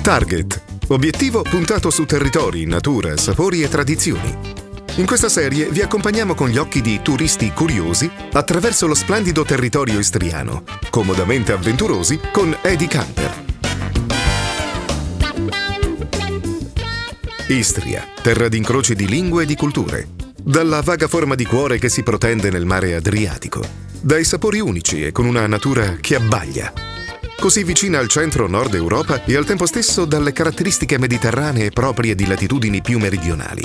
Target. Obiettivo puntato su territori, natura, sapori e tradizioni. In questa serie vi accompagniamo con gli occhi di turisti curiosi attraverso lo splendido territorio istriano, comodamente avventurosi con Edi Camper. Istria, terra di incroci di lingue e di culture. Dalla vaga forma di cuore che si protende nel mare Adriatico. Dai sapori unici e con una natura che abbaglia. Così vicina al centro-nord Europa e al tempo stesso dalle caratteristiche mediterranee proprie di latitudini più meridionali.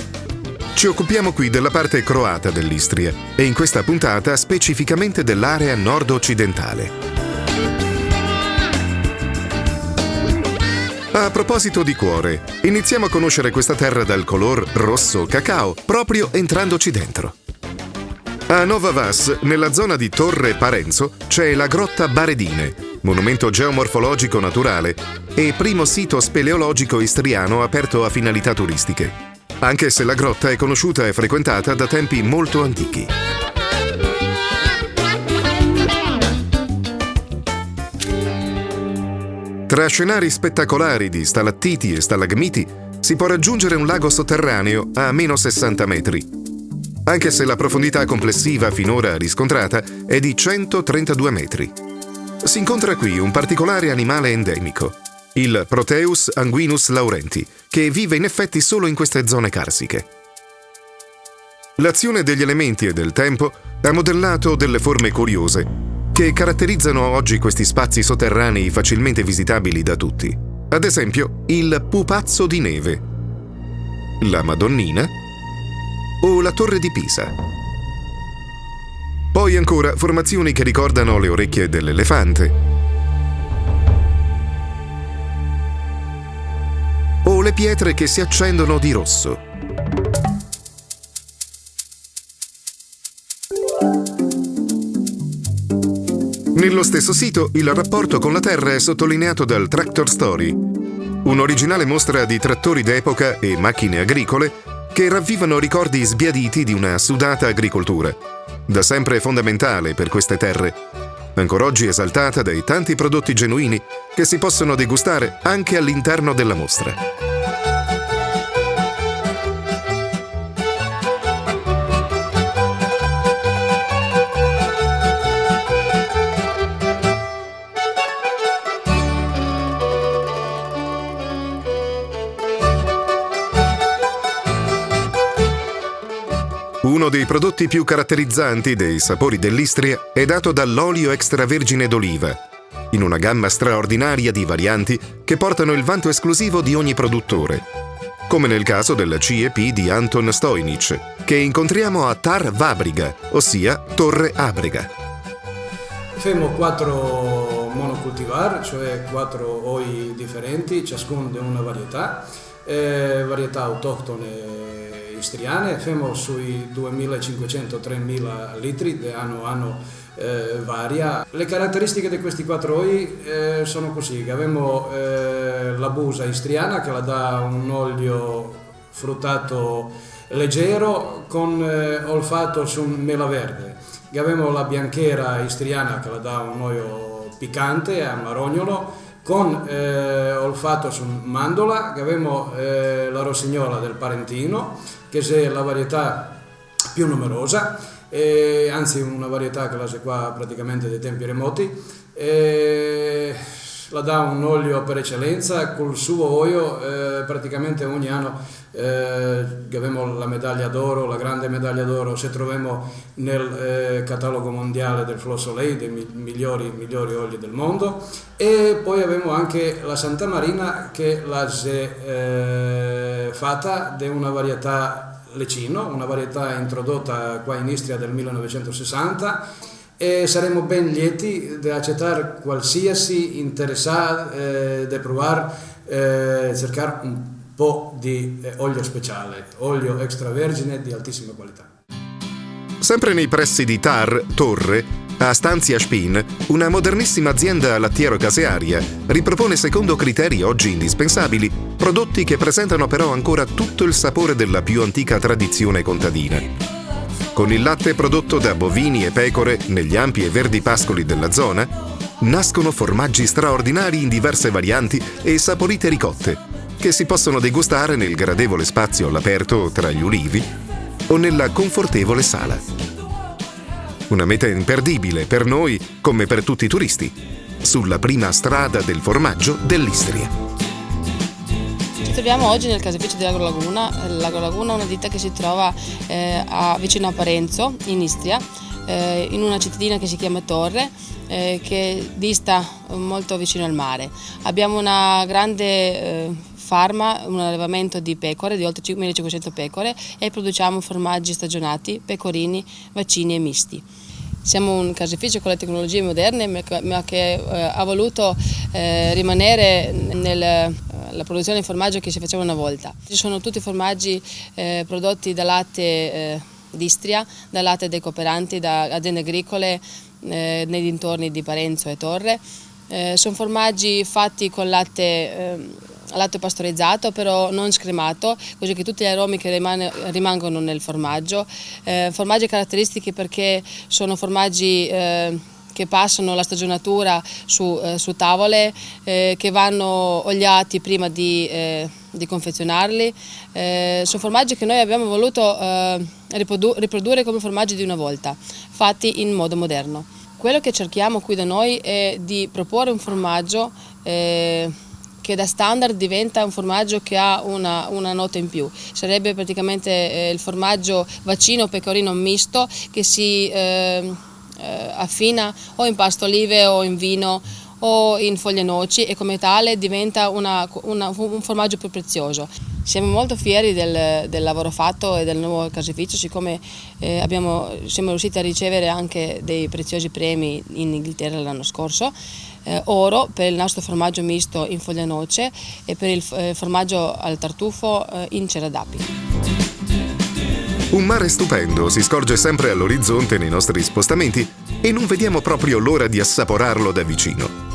Ci occupiamo qui della parte croata dell'Istria e in questa puntata specificamente dell'area nord-occidentale. A proposito di cuore, iniziamo a conoscere questa terra dal color rosso cacao proprio entrandoci dentro. A Nova Vas, nella zona di Torre Parenzo, c'è la Grotta Baredine, monumento geomorfologico naturale e primo sito speleologico istriano aperto a finalità turistiche, anche se la grotta è conosciuta e frequentata da tempi molto antichi. Tra scenari spettacolari di stalattiti e stalagmiti si può raggiungere un lago sotterraneo a meno 60 metri, anche se la profondità complessiva finora riscontrata è di 132 metri. Si incontra qui un particolare animale endemico, il Proteus anguinus laurenti, che vive in effetti solo in queste zone carsiche. L'azione degli elementi e del tempo ha modellato delle forme curiose che caratterizzano oggi questi spazi sotterranei facilmente visitabili da tutti. Ad esempio, il pupazzo di neve, la Madonnina o la Torre di Pisa. Poi ancora formazioni che ricordano le orecchie dell'elefante o le pietre che si accendono di rosso. Nello stesso sito il rapporto con la terra è sottolineato dal Tractor Story, un'originale mostra di trattori d'epoca e macchine agricole che ravvivano ricordi sbiaditi di una sudata agricoltura, da sempre fondamentale per queste terre, ancora oggi esaltata dai tanti prodotti genuini che si possono degustare anche all'interno della mostra. Uno dei prodotti più caratterizzanti dei sapori dell'Istria è dato dall'olio extravergine d'oliva, in una gamma straordinaria di varianti che portano il vanto esclusivo di ogni produttore, come nel caso del CEP di Anton Stojnic, che incontriamo a Tar Vabriga, ossia Torre Abrega. Abbiamo 4 monocultivar, cioè 4 oli differenti, ciascuno di una varietà autoctone istriane. Abbiamo sui 2.500-3.000 litri di anno varia. Le caratteristiche di questi 4 oli sono così, che abbiamo la busa istriana che la dà un olio fruttato leggero con olfatto su mela verde. Abbiamo la bianchera istriana che la dà un olio piccante, amarognolo, con olfatto su mandola. Abbiamo la rossignola del Parentino, che è la varietà più numerosa, anzi una varietà che la c'è qua praticamente dai tempi remoti. La dà un olio per eccellenza, col suo olio praticamente ogni anno abbiamo la medaglia d'oro, la grande medaglia d'oro, se troviamo nel catalogo mondiale del Flos Soleil dei migliori oli del mondo. E poi abbiamo anche la Santa Marina che la fatta di una varietà Lecino, una varietà introdotta qua in Istria del 1960, e saremo ben lieti di accettare qualsiasi interessato di provare cercare un po' di olio speciale, olio extravergine di altissima qualità. Sempre nei pressi di Torre, a Stanzia Spin, una modernissima azienda lattiero-casearia ripropone secondo criteri oggi indispensabili prodotti che presentano però ancora tutto il sapore della più antica tradizione contadina. Con il latte prodotto da bovini e pecore negli ampi e verdi pascoli della zona, nascono formaggi straordinari in diverse varianti e saporite ricotte, che si possono degustare nel gradevole spazio all'aperto tra gli ulivi o nella confortevole sala. Una meta imperdibile per noi come per tutti i turisti, sulla prima strada del formaggio dell'Istria. Ci troviamo oggi nel caseificio di Lago Laguna. Lago Laguna è una ditta che si trova vicino a Parenzo, in Istria, in una cittadina che si chiama Torre, che dista molto vicino al mare. Abbiamo una grande farma, un allevamento di pecore, di oltre 1500 pecore, e produciamo formaggi stagionati, pecorini, vaccini e misti. Siamo un caseificio con le tecnologie moderne, ma che ha voluto rimanere nella produzione di formaggio che si faceva una volta. Ci sono tutti formaggi prodotti da latte d'Istria, da latte dei cooperanti, da aziende agricole nei dintorni di Parenzo e Torre. Sono formaggi fatti con latte pastorizzato, però non scremato, così che tutti gli aromi che rimangono nel formaggio. Formaggi caratteristici perché sono formaggi che passano la stagionatura su tavole, che vanno oliati prima di confezionarli. Sono formaggi che noi abbiamo voluto riprodurre come formaggi di una volta, fatti in modo moderno. Quello che cerchiamo qui da noi è di proporre un formaggio che da standard diventa un formaggio che ha una nota in più. Sarebbe praticamente il formaggio vaccino pecorino misto che si affina o in pasta olive o in vino o in foglie noci, e come tale diventa un formaggio più prezioso. Siamo molto fieri del lavoro fatto e del nuovo caseificio, siccome siamo riusciti a ricevere anche dei preziosi premi in Inghilterra l'anno scorso. Oro per il nostro formaggio misto in foglia noce e per il formaggio al tartufo in cera d'api. Un mare stupendo si scorge sempre all'orizzonte nei nostri spostamenti e non vediamo proprio l'ora di assaporarlo da vicino.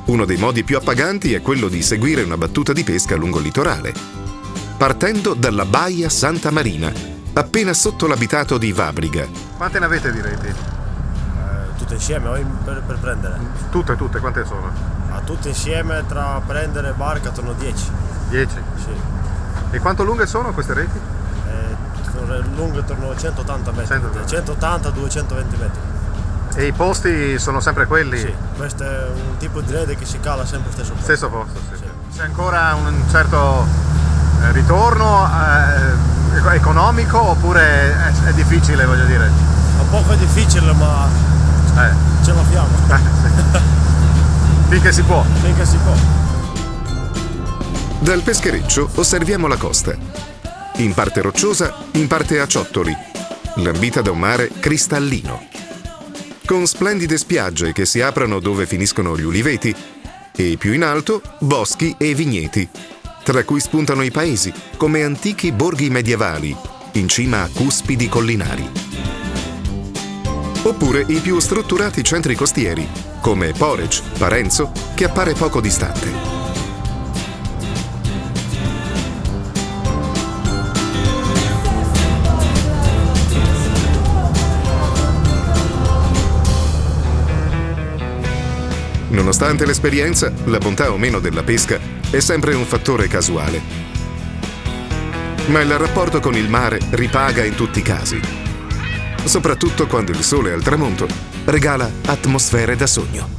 Uno dei modi più appaganti è quello di seguire una battuta di pesca lungo il litorale, partendo dalla baia Santa Marina, appena sotto l'abitato di Vabriga. Quante ne avete di reti? Tutte insieme o per prendere? Tutte, quante sono? Tutte insieme tra prendere e barca attorno a 10. 10? Sì. E quanto lunghe sono queste reti? Sono lunghe attorno a 180 metri, 180-220 metri. E i posti sono sempre quelli? Sì, questo è un tipo di rete che si cala sempre allo stesso posto. Sì. C'è ancora un certo ritorno economico oppure è difficile, voglio dire? Un po' è difficile, ma ce la fiamo. Finché si può. Finché si può. Dal peschereccio osserviamo la costa, in parte rocciosa, in parte a ciottoli, lambita da un mare cristallino, con splendide spiagge che si aprono dove finiscono gli uliveti e più in alto boschi e vigneti, tra cui spuntano i paesi come antichi borghi medievali in cima a cuspidi collinari. Oppure i più strutturati centri costieri, come Poreč, Parenzo, che appare poco distante. Nonostante l'esperienza, la bontà o meno della pesca è sempre un fattore casuale. Ma il rapporto con il mare ripaga in tutti i casi, soprattutto quando il sole al tramonto regala atmosfere da sogno.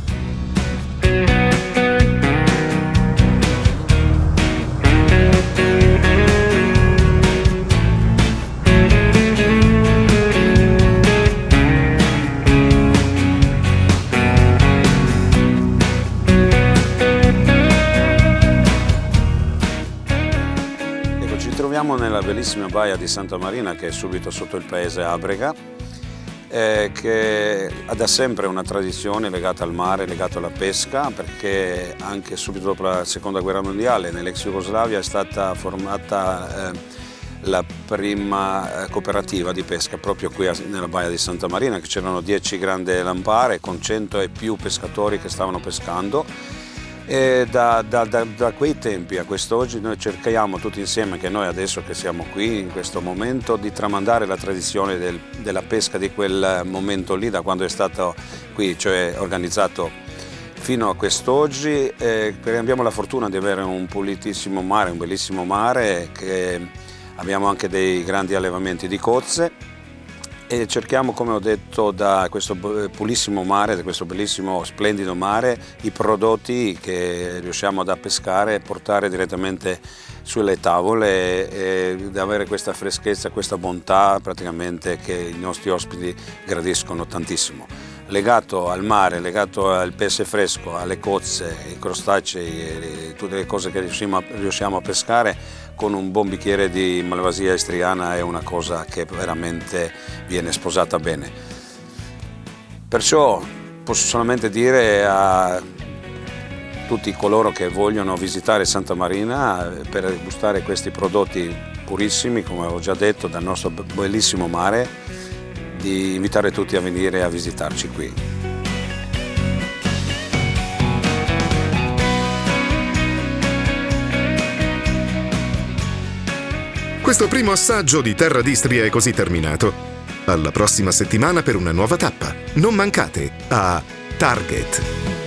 Ci troviamo nella bellissima baia di Santa Marina, che è subito sotto il paese Abrega. che ha da sempre una tradizione legata al mare, legata alla pesca, perché anche subito dopo la Seconda Guerra Mondiale nell'ex Jugoslavia è stata formata la prima cooperativa di pesca proprio qui nella Baia di Santa Marina, che c'erano 10 grandi lampare con 100 e più pescatori che stavano pescando. E da quei tempi a quest'oggi noi cerchiamo tutti insieme, che noi adesso che siamo qui in questo momento, di tramandare la tradizione della pesca di quel momento lì, da quando è stato qui, cioè organizzato fino a quest'oggi, perché abbiamo la fortuna di avere un pulitissimo mare, un bellissimo mare, che abbiamo anche dei grandi allevamenti di cozze. E cerchiamo, come ho detto, da questo pulissimo mare, da questo bellissimo, splendido mare, i prodotti che riusciamo a pescare e portare direttamente sulle tavole e avere questa freschezza, questa bontà praticamente che i nostri ospiti gradiscono tantissimo. Legato al mare, legato al pesce fresco, alle cozze, ai crostacei e tutte le cose che riusciamo a pescare, con un buon bicchiere di malvasia istriana è una cosa che veramente viene sposata bene. Perciò posso solamente dire a tutti coloro che vogliono visitare Santa Marina per gustare questi prodotti purissimi, come ho già detto, dal nostro bellissimo mare, di invitare tutti a venire a visitarci qui. Questo primo assaggio di Terra d'Istria è così terminato. Alla prossima settimana per una nuova tappa. Non mancate a Target.